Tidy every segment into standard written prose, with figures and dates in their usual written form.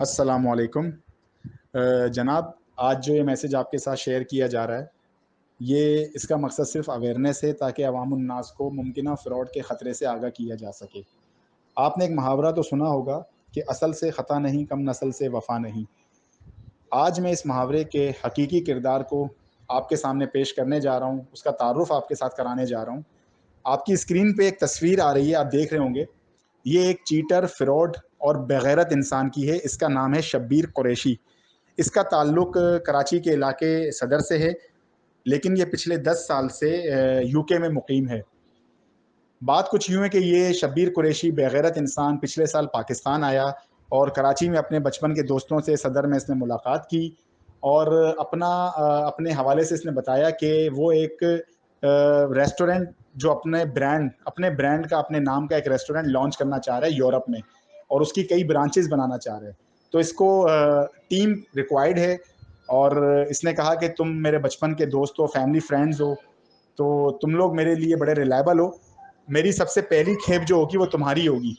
अस्सलामुअलैकुम। जनाब, आज जो ये मैसेज आपके साथ शेयर किया जा रहा है, ये इसका मकसद सिर्फ़ अवेयरनेस है ताकि अवामुन्नास को मुमकिना फ़्रॉड के ख़तरे से आगाह किया जा सके। आपने एक मुहावरा तो सुना होगा कि असल से ख़ता नहीं, कम नस्ल से वफ़ा नहीं। आज मैं इस मुहावरे के हकीकी किरदार को आपके सामने पेश करने जा रहा हूँ, उसका तारुफ़ आपके साथ कराने जा रहा हूँ। आपकी स्क्रीन पे एक तस्वीर आ रही है, आप देख रहे होंगे। ये एक चीटर, फ्रॉड और बेगैरत इंसान की है। इसका नाम है शब्बीर कुरैशी। इसका ताल्लुक कराची के इलाके सदर से है, लेकिन ये पिछले 10 साल से यूके में मुकीम है। बात कुछ यूँ है कि ये शब्बीर कुरैशी बेगैरत इंसान पिछले साल पाकिस्तान आया और कराची में अपने बचपन के दोस्तों से सदर में इसने मुलाकात की और अपने हवाले से इसने बताया कि वो एक रेस्टोरेंट जो अपने ब्रांड का, अपने नाम का एक रेस्टोरेंट लॉन्च करना चाह रहा है यूरोप में और उसकी कई ब्रांचेज़ बनाना चाह रहा है। तो इसको टीम रिक्वायर्ड है और इसने कहा कि तुम मेरे बचपन के दोस्त हो, फैमिली फ्रेंड्स हो, तो तुम लोग मेरे लिए बड़े रिलायबल हो। मेरी सबसे पहली खेप जो होगी वो तुम्हारी होगी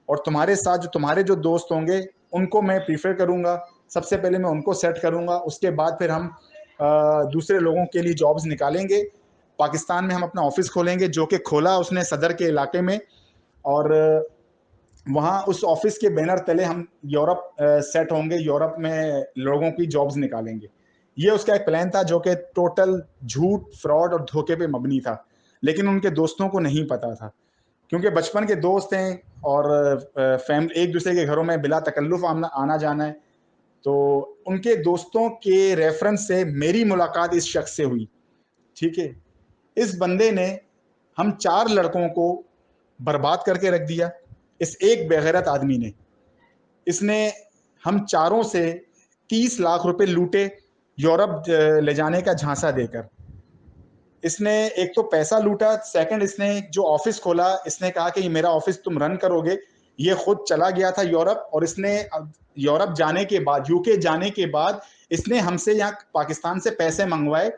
और तुम्हारे साथ जो तुम्हारे जो दोस्त होंगे उनको मैं प्रीफर करूँगा। सबसे पहले मैं उनको सेट करूँगा, उसके बाद फिर हम दूसरे लोगों के लिए जॉब्स निकालेंगे। पाकिस्तान में हम अपना ऑफिस खोलेंगे, जो कि खोला उसने सदर के इलाके में, और वहाँ उस ऑफिस के बैनर तले हम यूरोप सेट होंगे, यूरोप में लोगों की जॉब्स निकालेंगे। ये उसका एक प्लान था जो कि टोटल झूठ, फ्रॉड और धोखे पे मबनी था, लेकिन उनके दोस्तों को नहीं पता था। क्योंकि बचपन के दोस्त हैं और फैम एक दूसरे के घरों में बिला तकल्लुफ़ आना आना जाना है, तो उनके दोस्तों के रेफरेंस से मेरी मुलाकात इस शख्स से हुई। ठीक है? इस बंदे ने हम 4 लड़कों को बर्बाद करके रख दिया, इस एक बेगैरत आदमी ने। इसने हम चारों से 30 लाख रुपए लूटे, यूरोप ले जाने का झांसा देकर। इसने एक तो पैसा लूटा, सेकंड इसने जो ऑफिस खोला, इसने कहा कि ये मेरा ऑफिस तुम रन करोगे। ये खुद चला गया था यूरोप और इसने यूरोप जाने के बाद, यूके जाने के बाद, इसने हमसे यहाँ पाकिस्तान से पैसे मंगवाए,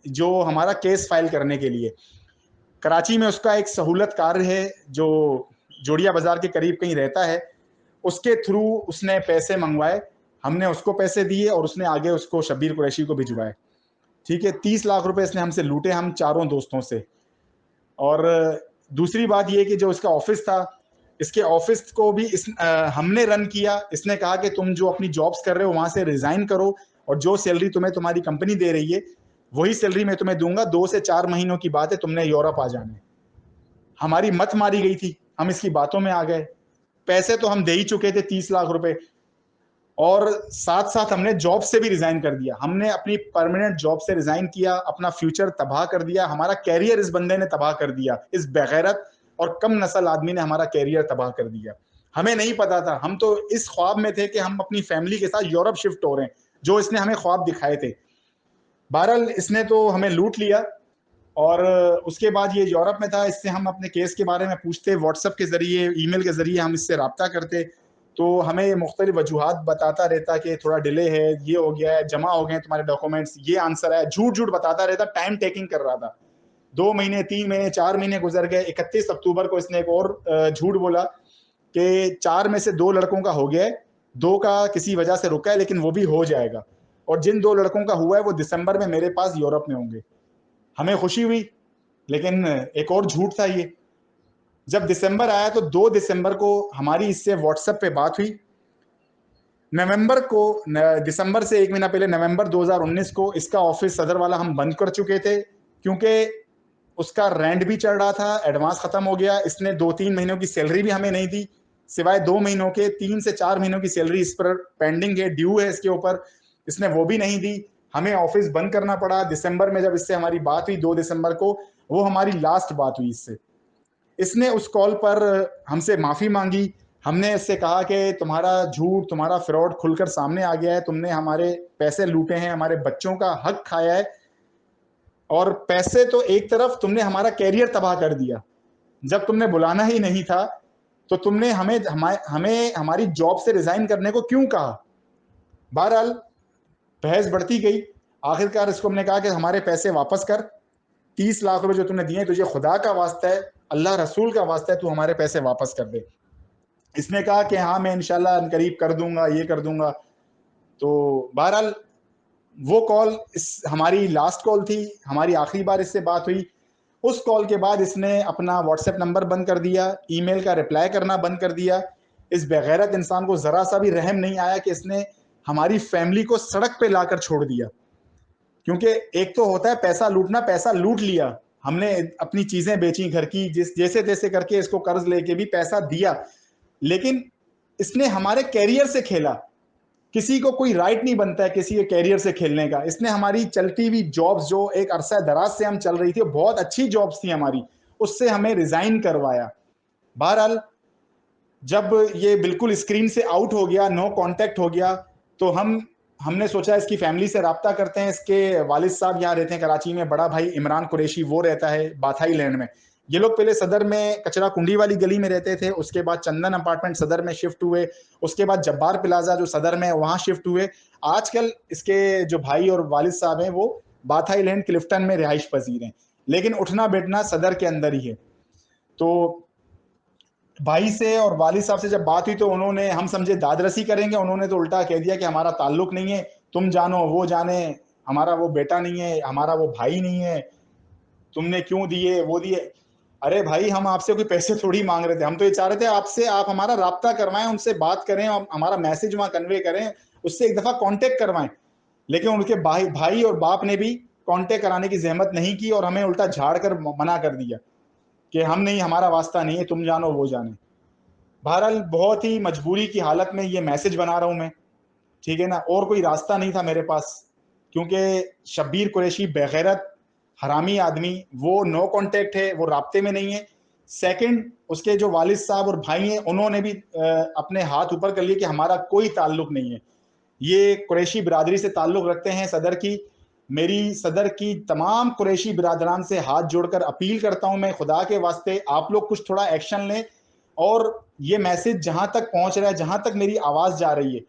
जो हमारा केस फाइल करने के लिए। कराची में उसका एक सहूलत कार्य है जो जोड़िया बाजार के करीब कहीं रहता है, उसके थ्रू उसने पैसे मंगवाए। हमने उसको पैसे दिए और उसने आगे उसको शब्बीर कुरैशी को भिजवाए। ठीक है? 30 लाख रुपए इसने हमसे लूटे, हम चारों दोस्तों से। और दूसरी बात ये कि जो इसका ऑफिस था, इसके ऑफिस को भी हमने रन किया। इसने कहा कि तुम जो अपनी जॉब्स कर रहे हो वहां से रिजाइन करो और जो सैलरी तुम्हें तुम्हारी कंपनी दे रही है वही सैलरी मैं तुम्हें दूंगा। 2 से 4 महीनों की बात है, तुमने यूरोप आ जाना है। हमारी मत मारी गई थी, हम इसकी बातों में आ गए। पैसे तो हम दे ही चुके थे, 30 लाख रुपए, और साथ साथ हमने जॉब से भी रिजाइन कर दिया। हमने अपनी परमानेंट जॉब से रिजाइन किया, अपना फ्यूचर तबाह कर दिया, हमारा कैरियर इस बंदे ने तबाह कर दिया। इस बेगैरत और कम नस्ल आदमी ने हमारा कैरियर तबाह कर दिया। हमें नहीं पता था, हम तो इस ख्वाब में थे कि हम अपनी फैमिली के साथ यूरोप शिफ्ट हो रहे हैं, जो इसने हमें ख्वाब दिखाए थे। बहरहाल इसने तो हमें लूट लिया और उसके बाद ये यूरोप में था। इससे हम अपने केस के बारे में पूछते, व्हाट्सएप के ज़रिए, ईमेल के ज़रिए हम इससे रब्ता करते, तो हमें ये मुख्तलिफ वजूहात बताता रहता कि थोड़ा डिले है, ये हो गया है, जमा हो गए हैं तुम्हारे डॉक्यूमेंट्स, ये आंसर है। झूठ-झूठ बताता रहता, टाइम टेकिंग कर रहा था। 2 महीने, 3 महीने, 4 महीने गुज़र गए। 31 अक्टूबर को इसने एक और झूठ बोला कि 4 में से 2 लड़कों का हो गया है, 2 का किसी वजह से रुका है, लेकिन वो भी हो जाएगा, और जिन 2 लड़कों का हुआ है वो दिसंबर में मेरे पास यूरोप में होंगे। हमें खुशी हुई, लेकिन एक और झूठ था ये। जब दिसंबर आया तो 2 दिसंबर को हमारी इससे व्हाट्सएप पे बात हुई। नवंबर को दिसंबर से 1 महीना पहले नवंबर 2019 को इसका ऑफिस सदर वाला हम बंद कर चुके थे, क्योंकि उसका रेंट भी चढ़ रहा था, एडवांस खत्म हो गया। इसने 2-3 महीनों की सैलरी भी हमें नहीं दी, सिवाय 2 महीनों के। 3 से 4 महीनों की सैलरी इस पर पेंडिंग है, ड्यू है इसके ऊपर, इसने वो भी नहीं दी। हमें ऑफिस बंद करना पड़ा। दिसंबर में जब इससे हमारी बात हुई 2 दिसंबर को, वो हमारी लास्ट बात हुई इससे। इसने उस कॉल पर हमसे माफ़ी मांगी। हमने इससे कहा कि तुम्हारा झूठ, तुम्हारा फ्रॉड खुलकर सामने आ गया है, तुमने हमारे पैसे लूटे हैं, हमारे बच्चों का हक खाया है, और पैसे तो एक तरफ, तुमने हमारा कैरियर तबाह कर दिया। जब तुमने बुलाना ही नहीं था तो तुमने हमें हमारी जॉब से रिजाइन करने को क्यों कहा? बहरहाल बहस बढ़ती गई। आखिरकार इसको हमने कहा कि हमारे पैसे वापस कर। 30 लाख रुपए जो तुमने दिए, तुझे खुदा का वास्ता है, अल्लाह रसूल का वास्ता है, तू हमारे पैसे वापस कर दे। इसने कहा कि हाँ, मैं इंशाल्लाह अनकरीब कर दूँगा, ये कर दूँगा। तो बहरहाल वो कॉल हमारी लास्ट कॉल थी, हमारी आखिरी बार इससे बात हुई। उस कॉल के बाद इसने अपना व्हाट्सएप नंबर बंद कर दिया, ईमेल का रिप्लाई करना बंद कर दिया। इस बेगैरत इंसान को ज़रा-सा भी रहम नहीं आया कि इसने हमारी फैमिली को सड़क पे लाकर छोड़ दिया। क्योंकि एक तो होता है पैसा लूटना, पैसा लूट लिया। हमने अपनी चीज़ें बेची घर की, जैसे-तैसे करके इसको कर्ज़ लेके भी पैसा दिया। लेकिन इसने हमारे करियर से खेला। किसी को कोई राइट नहीं बनता है किसी के करियर से खेलने का। इसने हमारी चलती हुई जॉब्स जो एक अरसा दराज से हम चल रही थी, बहुत अच्छी जॉब्स थी हमारी, उससे हमें रिज़ाइन करवाया। बहरहाल जब ये बिल्कुल स्क्रीन से आउट हो गया, नो कॉन्टैक्ट हो गया, तो हमने सोचा इसकी फैमिली से राब्ता करते हैं। इसके वालिद साहब यहाँ रहते हैं कराची में, बड़ा भाई इमरान कुरैशी वो रहता है बाथाई लैंड में। ये लोग पहले सदर में कचरा कुंडी वाली गली में रहते थे, उसके बाद चंदन अपार्टमेंट सदर में शिफ्ट हुए, उसके बाद जब्बार प्लाजा जो सदर में है वहाँ शिफ्ट हुए। आजकल इसके जो भाई और वालिद साहब हैं वो बाथाई लैंड क्लिफ्टन में रिहाइश पजीर हैं, लेकिन उठना बैठना सदर के अंदर ही है। तो भाई से और वालिद साहब से जब बात हुई तो उन्होंने, हम समझे दादरसी करेंगे, उन्होंने तो उल्टा कह दिया कि हमारा ताल्लुक नहीं है, तुम जानो वो जाने, हमारा वो बेटा नहीं है, हमारा वो भाई नहीं है, तुमने क्यों दिए वो दिए। अरे भाई, हम आपसे कोई पैसे थोड़ी मांग रहे थे, हम तो ये चाह रहे थे आपसे, आप हमारा राब्ता करवाएं, उनसे बात करें और हमारा मैसेज वहां कन्वे करें, उससे एक दफा कांटेक्ट करवाएं। लेकिन उनके भाई और बाप ने भी कांटेक्ट कराने की जहमत नहीं की और हमें उल्टा झाड़ कर मना कर दिया कि हम नहीं, हमारा वास्ता नहीं है, तुम जानो वो जाने। बहरहाल बहुत ही मजबूरी की हालत में ये मैसेज बना रहा हूं मैं, ठीक है ना, और कोई रास्ता नहीं था मेरे पास, क्योंकि शब्बीर कुरैशी बेगैरत हरामी आदमी, वो नो कांटेक्ट है, वो राब्ते में नहीं है। सेकंड, उसके जो वालिद साहब और भाई हैं उन्होंने भी अपने हाथ ऊपर कर लिए कि हमारा कोई ताल्लुक नहीं है। ये कुरैशी बिरादरी से ताल्लुक रखते हैं सदर की। मेरी सदर की तमाम कुरैशी बिरादरान से हाथ जोड़कर अपील करता हूं मैं, खुदा के वास्ते आप लोग कुछ थोड़ा एक्शन लें और ये मैसेज जहां तक पहुंच रहा है, जहां तक मेरी आवाज जा रही है,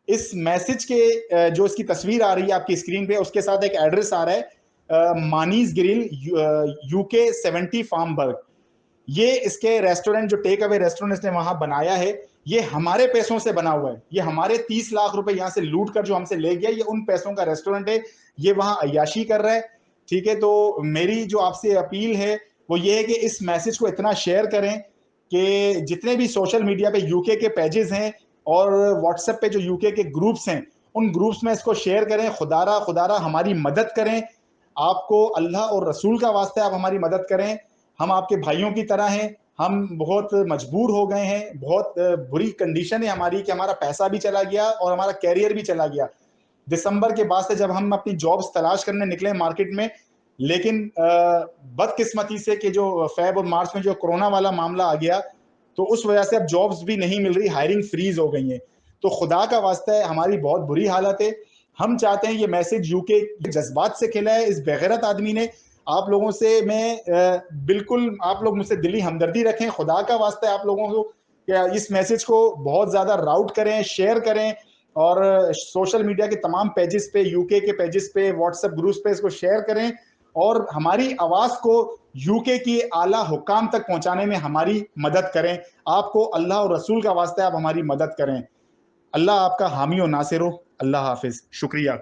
इस मैसेज के जो इसकी तस्वीर आ रही है आपकी स्क्रीन पे, उसके साथ एक एड्रेस आ रहा है, मानीज ग्रिल, UK 70 फार्मबर्ग। ये इसके रेस्टोरेंट, जो टेक अवे रेस्टोरेंट इसने वहां बनाया है, ये हमारे पैसों से बना हुआ है। ये हमारे 30 लाख रुपए यहां से लूट कर जो हमसे ले गया, ये उन पैसों का रेस्टोरेंट है। ये वहां अय्याशी कर रहा है, ठीक है। तो मेरी जो आपसे अपील है वो ये है कि इस मैसेज को इतना शेयर करें कि जितने भी सोशल मीडिया पे यूके के पेजेस हैं और व्हाट्सएप पे जो यूके के ग्रुप्स हैं, उन ग्रुप्स में इसको शेयर करें। खुदारा खुदारा हमारी मदद करें। आपको अल्लाह और रसूल का वास्ता है, आप हमारी मदद करें। हम आपके भाइयों की तरह हैं, हम बहुत मजबूर हो गए हैं, बहुत बुरी कंडीशन है हमारी कि हमारा पैसा भी चला गया और हमारा कैरियर भी चला गया। दिसंबर के बाद से जब हम अपनी जॉब्स तलाश करने निकले मार्केट में, लेकिन बदकिस्मती से कि जो फेब और मार्च में जो कोरोना वाला मामला आ गया, तो उस वजह से अब जॉब्स भी नहीं मिल रही, हायरिंग फ्रीज हो गई है। तो खुदा का वास्ता है, हमारी बहुत बुरी हालत है। हम चाहते हैं ये मैसेज यूके जज्बात से खेला है इस बेगैरत आदमी ने। आप लोगों से मैं बिल्कुल, आप लोग मुझसे दिली हमदर्दी रखें, खुदा का वास्ता है आप लोगों को इस मैसेज को बहुत ज्यादा राउट करें, शेयर करें और सोशल मीडिया के तमाम पेजेस पे, यूके के पेजेस पे, व्हाट्सएप ग्रुप्स पे इसको शेयर करें और हमारी आवाज को यूके की आला हुकाम तक पहुंचाने में हमारी मदद करें। आपको अल्लाह और रसूल का वास्ता है, आप हमारी मदद करें। अल्लाह आपका हामी और नासिर हो। अल्लाह हाफिज, शुक्रिया।